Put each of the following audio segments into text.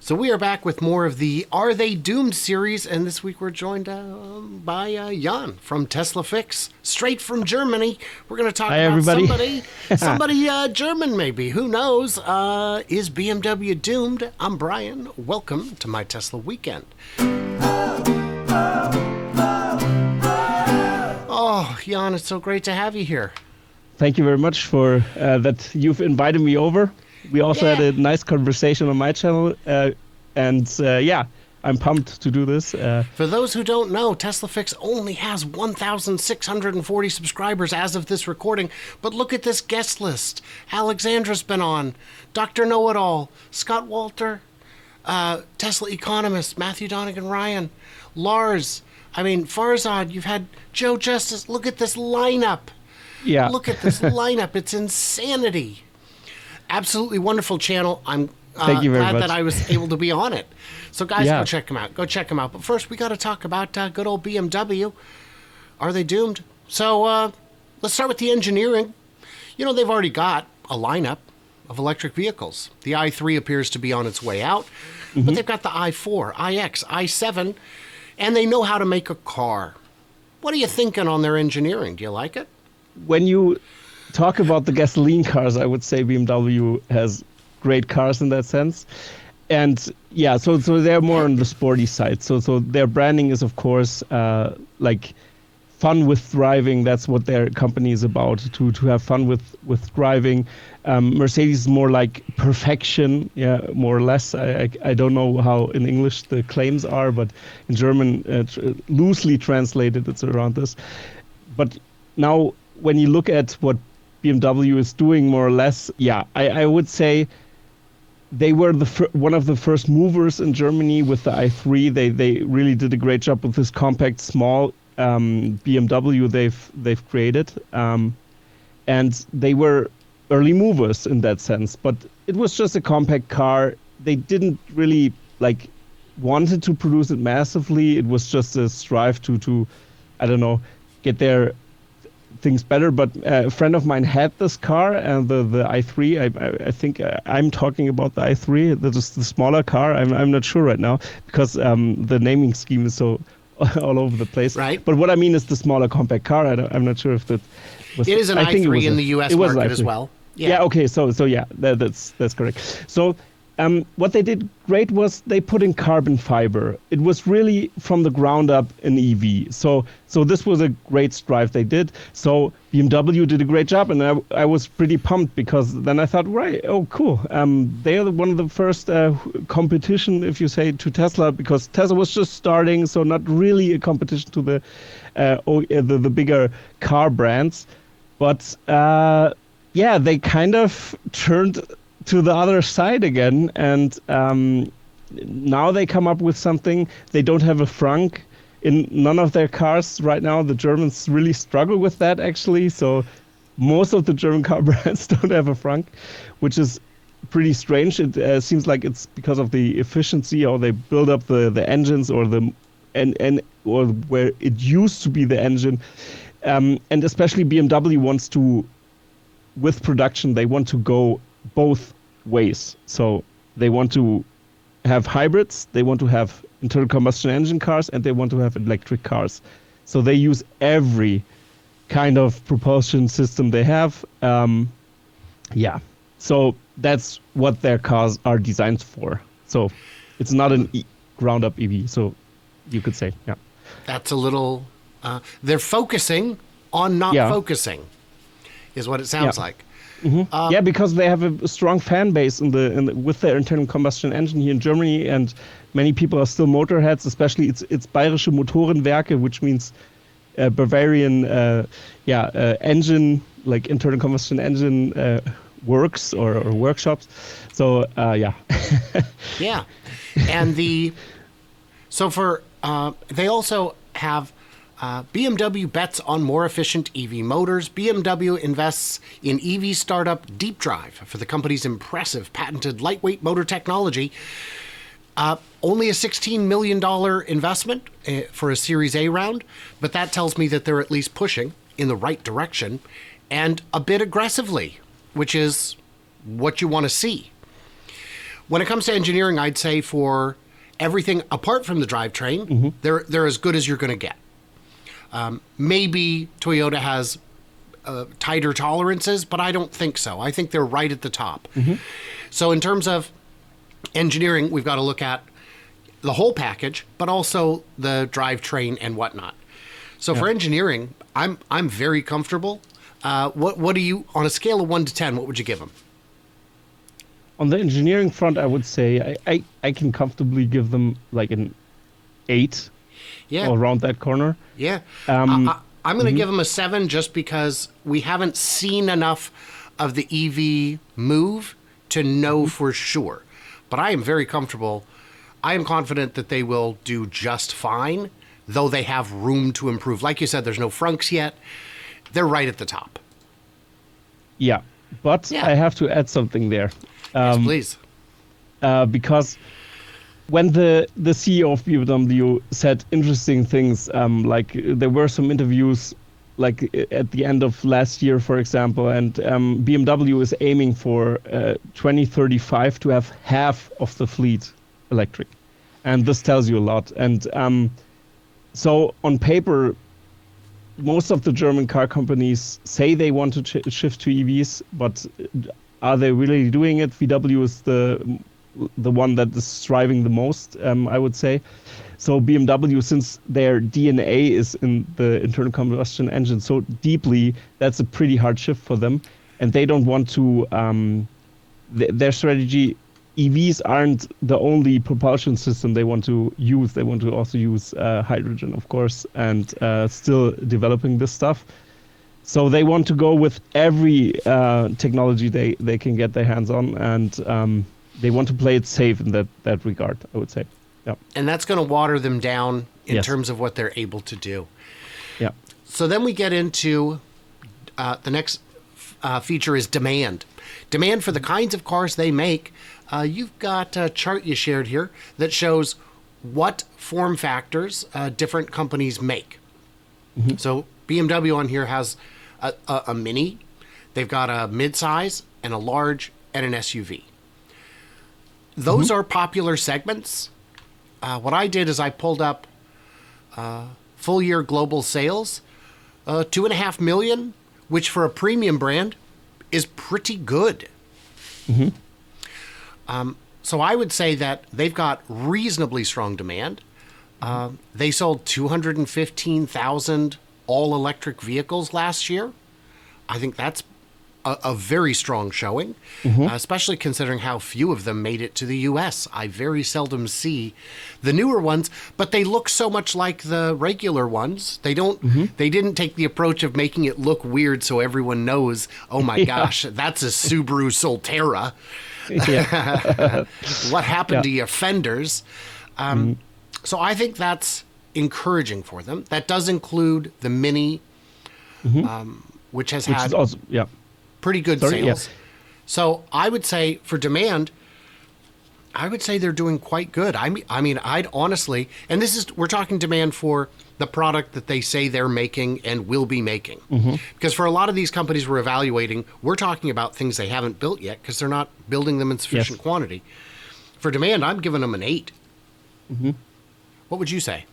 So we are back with more of the Are They Doomed series, and this week we're joined by Jan from TeslaFix, straight from Germany. We're going to talk Hi, about everybody. somebody German maybe, who knows? Is BMW doomed? I'm Brian. Welcome to my Tesla Weekend. Oh, Jan, it's so great to have you here. Thank you very much for that you've invited me over. We also had a nice conversation on my channel, I'm pumped to do this. For those who don't know, TeslaFix only has 1,640 subscribers as of this recording, but look at this guest list. Alexandra's been on, Dr. Know-It-All, Scott Walter, Tesla economist, Matthew Donegan Ryan, Lars, Farzad, you've had Joe Justice. Look at this lineup. Yeah. Look at this lineup. It's insanity. Absolutely wonderful channel. I'm Thank you very glad much. that I was able to be on it. So guys, go check them out. Go check them out. But first, we got to talk about good old BMW. Are they doomed? So let's start with the engineering. You know, they've already got a lineup of electric vehicles. The i3 appears to be on its way out, but they've got the i4, iX, i7, and they know how to make a car. What are you thinking on their engineering? Do you like it? When you talk about the gasoline cars, I would say BMW has great cars in that sense. And so they're more on the sporty side. So their branding is, of course, like fun with driving. That's what their company is about, to have fun with driving. Mercedes is more like perfection, more or less. I don't know how in English the claims are, but in German, loosely translated, it's around this. But now, when you look at what BMW is doing, more or less, I would say they were one of the first movers in Germany with the i3. They really did a great job with this compact, small BMW they've created, and they were early movers in that sense. But it was just a compact car. They didn't really wanted to produce it massively. It was just a strive to I don't know, get their things better. But a friend of mine had this car, and the i3. I think I'm talking about the i3. That is the smaller car. I'm not sure right now because the naming scheme is so all over the place. Right. But what I mean is the smaller compact car. I'm not sure if that was. It is an i3 in the U.S. market as well. Yeah. Okay. So that's correct. So. What they did great was they put in carbon fiber. It was really from the ground up an EV. So this was a great strive they did. So BMW did a great job, and I was pretty pumped because then I thought, right, oh cool. They are one of the first competition, if you say, to Tesla, because Tesla was just starting, so not really a competition to the bigger car brands. But they kind of turned to the other side again, and now they come up with something. They don't have a frunk in none of their cars right now. The Germans really struggle with that, actually. So most of the German car brands don't have a frunk, which is pretty strange. It seems like it's because of the efficiency, or they build up the engines, or or where it used to be the engine, and especially BMW wants to, with production, they want to go both ways. So they want to have hybrids, they want to have internal combustion engine cars, and they want to have electric cars. So they use every kind of propulsion system they have. So that's what their cars are designed for. So it's not an ground up EV, so you could say, yeah. That's a little, they're focusing on not focusing, is what it sounds like. Mm-hmm. Because they have a strong fan base with their internal combustion engine here in Germany, and many people are still motorheads. Especially it's Bayerische Motorenwerke, which means Bavarian engine, like internal combustion engine works or workshops. So yeah, and they also have BMW bets on more efficient EV motors. BMW invests in EV startup Deep Drive for the company's impressive patented lightweight motor technology. Only a $16 million investment for a Series A round, but that tells me that they're at least pushing in the right direction and a bit aggressively, which is what you want to see. When it comes to engineering, I'd say for everything apart from the drivetrain, they're as good as you're going to get. Maybe Toyota has tighter tolerances, but I don't think so. I think they're right at the top. So in terms of engineering, we've got to look at the whole package, but also the drivetrain and whatnot. So for engineering, I'm very comfortable. What do you, on a scale of 1 to 10, what would you give them? On the engineering front, I would say I can comfortably give them like an 8. Yeah. Or around that corner. Yeah. I'm going to give them a 7 just because we haven't seen enough of the EV move to know for sure. But I am very comfortable. I am confident that they will do just fine, though they have room to improve. Like you said, there's no frunks yet. They're right at the top. Yeah. But I have to add something there. Yes, please. Because when the CEO of BMW said interesting things, like there were some interviews like at the end of last year, for example, and BMW is aiming for 2035 to have half of the fleet electric. And this tells you a lot. And so on paper, most of the German car companies say they want to shift to EVs, but are they really doing it? VW is the one that is driving the most, I would say. So BMW, since their DNA is in the internal combustion engine so deeply, that's a pretty hard shift for them. And they don't want to, their strategy, EVs aren't the only propulsion system they want to use. They want to also use hydrogen, of course, and still developing this stuff. So they want to go with every technology they can get their hands on, and they want to play it safe in that regard, I would say. Yeah. And that's going to water them down in terms of what they're able to do. Yeah. So then we get into the next feature is demand. Demand for the kinds of cars they make. You've got a chart you shared here that shows what form factors different companies make. So BMW on here has a mini. They've got a midsize and a large and an SUV. Those are popular segments. What I did is I pulled up full year global sales, 2.5 million, which for a premium brand is pretty good. So I would say that they've got reasonably strong demand. They sold 215,000 all-electric vehicles last year. I think that's a very strong showing, especially considering how few of them made it to the U.S. I very seldom see the newer ones, but they look so much like the regular ones. They don't. They didn't take the approach of making it look weird so everyone knows, oh my gosh, that's a Subaru Solterra. What happened to your fenders? So I think that's encouraging for them. That does include the Mini, which has had also, pretty good sales. So I would say for demand, I would say they're doing quite good. I mean, I'd honestly, and we're talking demand for the product that they say they're making and will be making. Because for a lot of these companies we're evaluating, we're talking about things they haven't built yet because they're not building them in sufficient quantity. For demand, I'm giving them an 8. What would you say?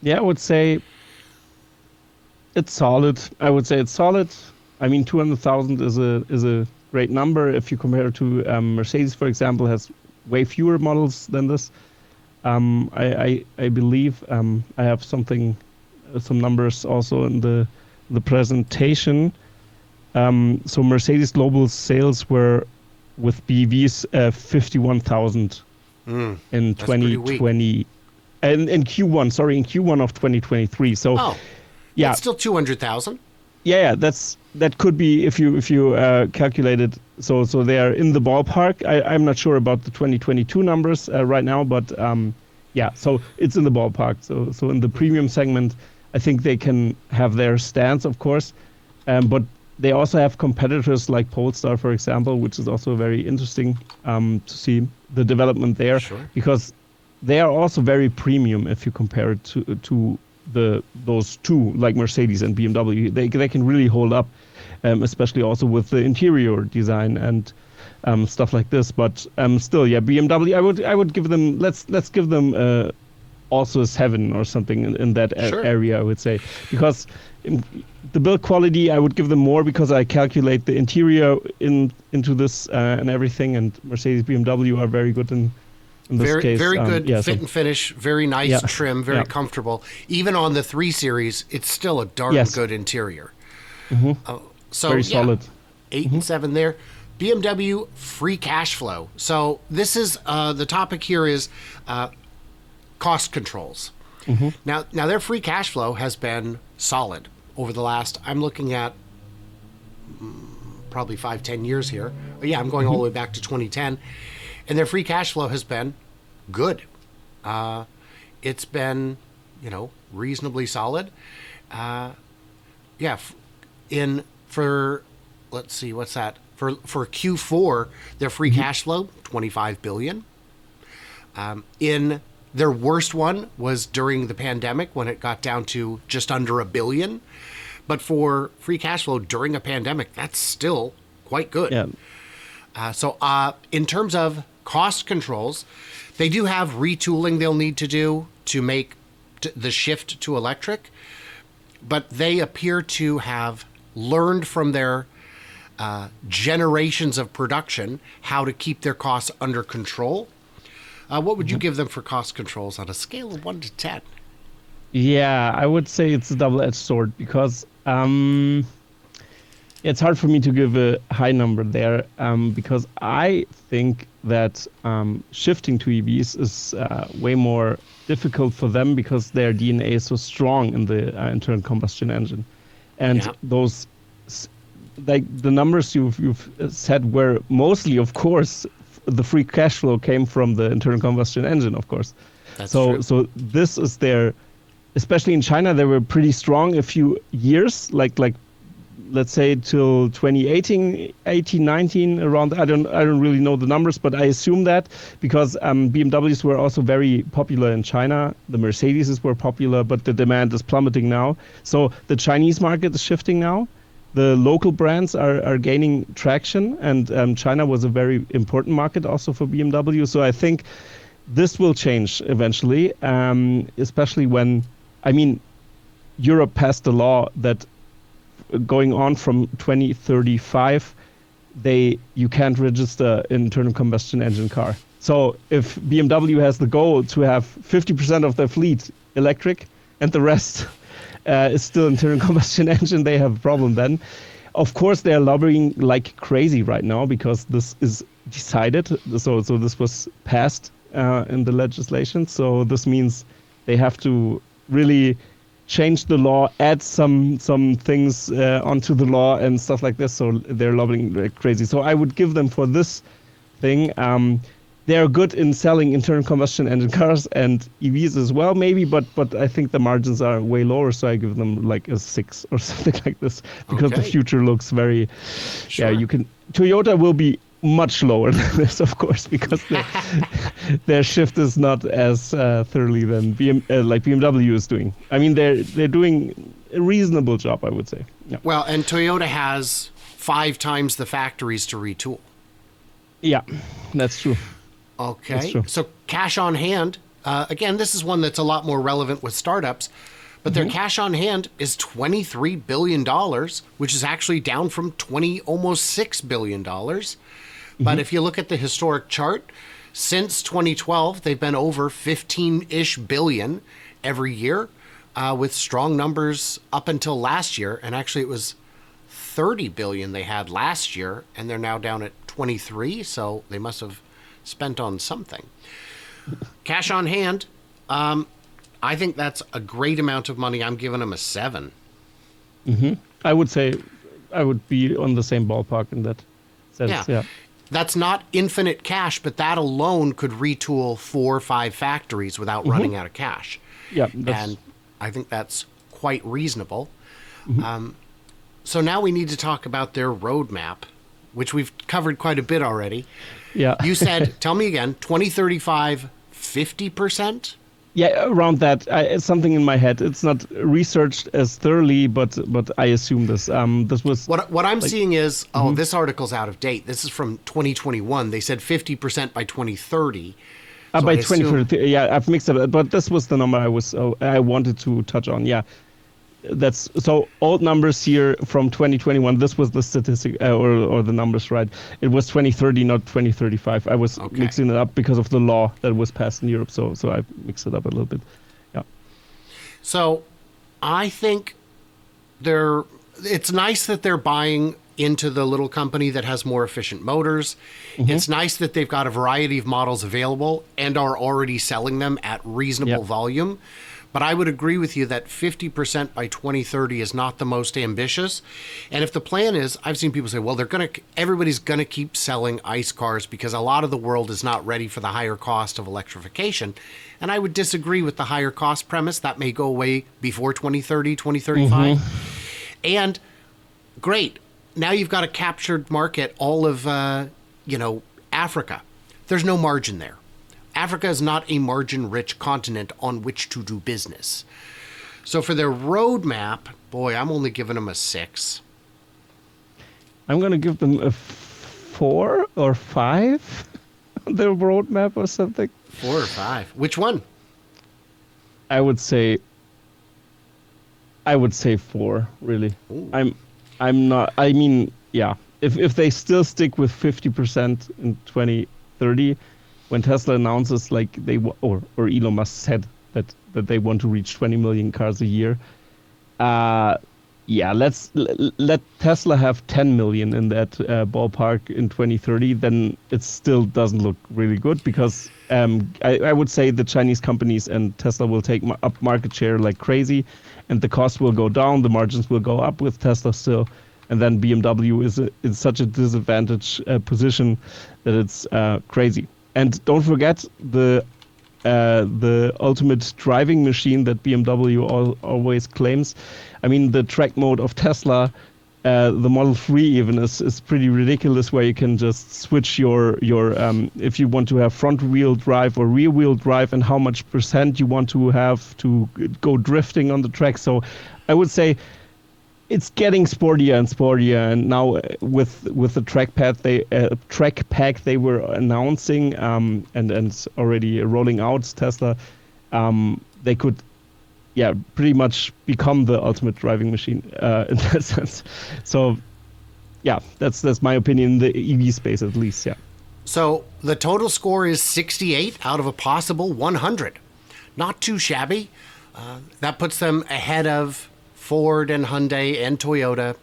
Yeah, I would say it's solid. I would say it's solid. I mean, 200,000 is a great number. If you compare it to Mercedes, for example, has way fewer models than this. I believe I have some numbers also in the presentation. So Mercedes global sales were with BEVs 51,000 in 2020. And in Q1, in Q1 of 2023. So, that's still 200,000. Yeah, that could be if you calculate it. So they are in the ballpark. I'm not sure about the 2022 numbers right now, but so it's in the ballpark. So in the premium segment, I think they can have their stance, of course, but they also have competitors like Polestar, for example, which is also very interesting to see the development there, because they are also very premium if you compare it to those two, like Mercedes and BMW. They can really hold up. especially also with the interior design and stuff like this. But still, yeah, BMW. I would give them. Let's give them also a 7 or something in that area. I would say, because the build quality, I would give them more because I calculate the interior into this and everything. And Mercedes, BMW are very good in this case. Very good fit and finish, very nice trim, very comfortable. Even on the 3 Series, it's still a darn good interior. So very solid. 8 and 7 there. BMW free cash flow. So this is the topic here is cost controls. Now their free cash flow has been solid over the last, I'm looking at probably 5-10 years here. But yeah, I'm going all the way back to 2010. And their free cash flow has been good. It's been, reasonably solid. Let's see, what's that? For Q4, their free cash flow, $25 billion. In their worst one was during the pandemic when it got down to just under $1 billion. But for free cash flow during a pandemic, that's still quite good. Yeah. So in terms of cost controls, they do have retooling they'll need to do to make the shift to electric. But they appear to have learned from their generations of production how to keep their costs under control. What would you give them for cost controls on a scale of 1 to 10? Yeah, I would say it's a double-edged sword because it's hard for me to give a high number there because I think that shifting to EVs is way more difficult for them because their DNA is so strong in the internal combustion engine. And those, like the numbers you've said were mostly, of course, the free cash flow came from the internal combustion engine, of course. That's true. So this is their, especially in China, they were pretty strong a few years, like let's say till 2018, 19 around. I don't really know the numbers, but I assume that because BMWs were also very popular in China. The Mercedes were popular, but the demand is plummeting now. So the Chinese market is shifting now. The local brands are gaining traction, and China was a very important market also for BMW. So I think this will change eventually, especially when, Europe passed a law that going on from 2035, you can't register an internal combustion engine car. So if BMW has the goal to have 50% of their fleet electric and the rest is still internal combustion engine, they have a problem then. Of course, they're lobbying like crazy right now because this is decided. So this was passed in the legislation. So this means they have to really change the law, add some things onto the law and stuff like this. So they're lobbying like crazy. So I would give them for this thing. They're good in selling internal combustion engine cars and EVs as well, maybe, but I think the margins are way lower, so I give them like a 6 or something like this because the future looks very. Sure. Yeah, Toyota will be much lower than this, of course, because their shift is not as thoroughly than like BMW is doing. They're doing a reasonable job, I would say. Yeah. Well, and Toyota has 5 times the factories to retool. Yeah, that's true. Okay, that's true. So cash on hand, again, this is one that's a lot more relevant with startups, but their cash on hand is $23 billion, which is actually down from almost $6 billion. But if you look at the historic chart, since 2012, they've been over 15-ish billion every year, with strong numbers up until last year. And actually, it was 30 billion they had last year, and they're now down at 23. So they must have spent on something. Cash on hand, I think that's a great amount of money. I'm giving them a 7. I would say I would be on the same ballpark in that sense. Yeah. That's not infinite cash, but that alone could retool 4 or 5 factories without running out of cash. Yeah, and I think that's quite reasonable. So now we need to talk about their roadmap, which we've covered quite a bit already. Yeah. You said, tell me again, 2035, 50%? Yeah, around that. It's something in my head. It's not researched as thoroughly, but I assume this. This was what I'm seeing is this article's out of date. This is from 2021. They said 50% by 2030. So by 2030. Yeah, I've mixed it, but this was the number I wanted to touch on. Yeah, that's so old numbers here from 2021. This was the statistic or the numbers, right? It was 2030, not 2035. I was mixing it up because of the law that was passed in Europe. So I mixed it up a little bit. Yeah. So I think it's nice that they're buying into the little company that has more efficient motors. It's nice that they've got a variety of models available and are already selling them at reasonable volume. But I would agree with you that 50% by 2030 is not the most ambitious. And if the plan is, I've seen people say, well, everybody's going to keep selling ICE cars because a lot of the world is not ready for the higher cost of electrification. And I would disagree with the higher cost premise. That may go away before 2030, 2035. And great. Now you've got a captured market, all of, Africa. There's no margin there. Africa is not a margin-rich continent on which to do business. So for their roadmap, boy, I'm only giving them a 6. I'm going to give them a 4 or 5 on their roadmap or something. 4 or 5. Which one? I would say 4, really. Ooh. I'm not, I mean, yeah. If they still stick with 50% in 2030, when Tesla announces like or Elon Musk said that they want to reach 20 million cars a year, let Tesla have 10 million in that ballpark in 2030, then it still doesn't look really good because I would say the Chinese companies and Tesla will take up market share like crazy, and the cost will go down, the margins will go up with Tesla still, and then BMW is in such a disadvantaged position that it's crazy. And don't forget the ultimate driving machine that BMW always claims. I mean, the track mode of Tesla, the Model 3 even is pretty ridiculous, where you can just switch your if you want to have front wheel drive or rear wheel drive and how much percent you want to have to go drifting on the track. So I would say it's getting sportier and sportier, and now with the track pack they were announcing and already rolling out Tesla, they could pretty much become the ultimate driving machine in that sense. So yeah, that's my opinion in the EV space at least. Yeah. So the total score is 68 out of a possible 100. Not too shabby. That puts them ahead of Ford and Hyundai and Toyota,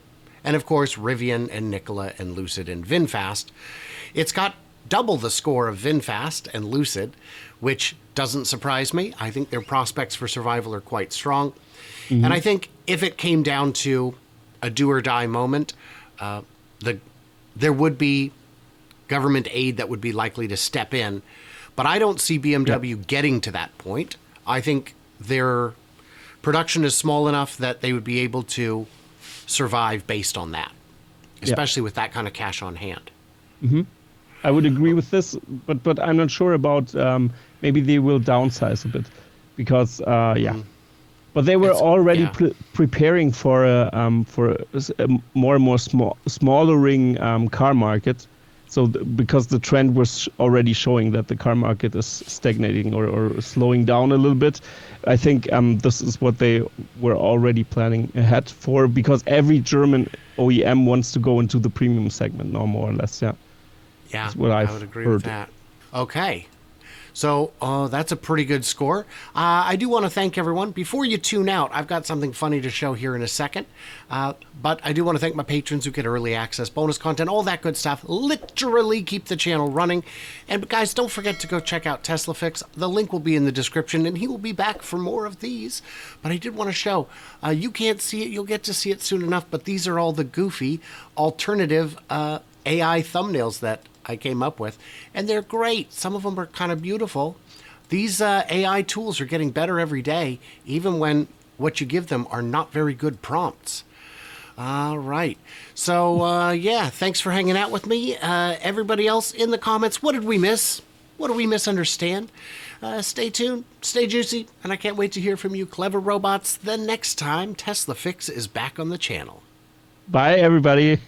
and of course Rivian and Nikola and Lucid and VinFast. It's got double the score of VinFast and Lucid, which doesn't surprise me. I think their prospects for survival are quite strong. And I think if it came down to a do or die moment, there would be government aid that would be likely to step in. But I don't see BMW getting to that point. I think their production is small enough that they would be able to survive based on that, especially with that kind of cash on hand. I would agree with this, but I'm not sure about maybe they will downsize a bit because but they were already preparing for a more and more smallering car market. So because the trend was already showing that the car market is stagnating or slowing down a little bit, I think this is what they were already planning ahead for, because every German OEM wants to go into the premium segment now, more or less. Yeah. Yeah, that's what I would agree with that. Okay. So that's a pretty good score. I do want to thank everyone. Before you tune out, I've got something funny to show here in a second. But I do want to thank my patrons who get early access, bonus content, all that good stuff. Literally keep the channel running. And guys, don't forget to go check out TeslaFix. The link will be in the description, and he will be back for more of these. But I did want to show. You can't see it. You'll get to see it soon enough. But these are all the goofy alternative AI thumbnails that I came up with, and they're great. Some of them are kind of beautiful. These AI tools are getting better every day, even when what you give them are not very good prompts. All right. So, thanks for hanging out with me. Everybody else in the comments, what did we miss? What do we misunderstand? Stay tuned, stay juicy, and I can't wait to hear from you clever robots the next time TeslaFix is back on the channel. Bye, everybody.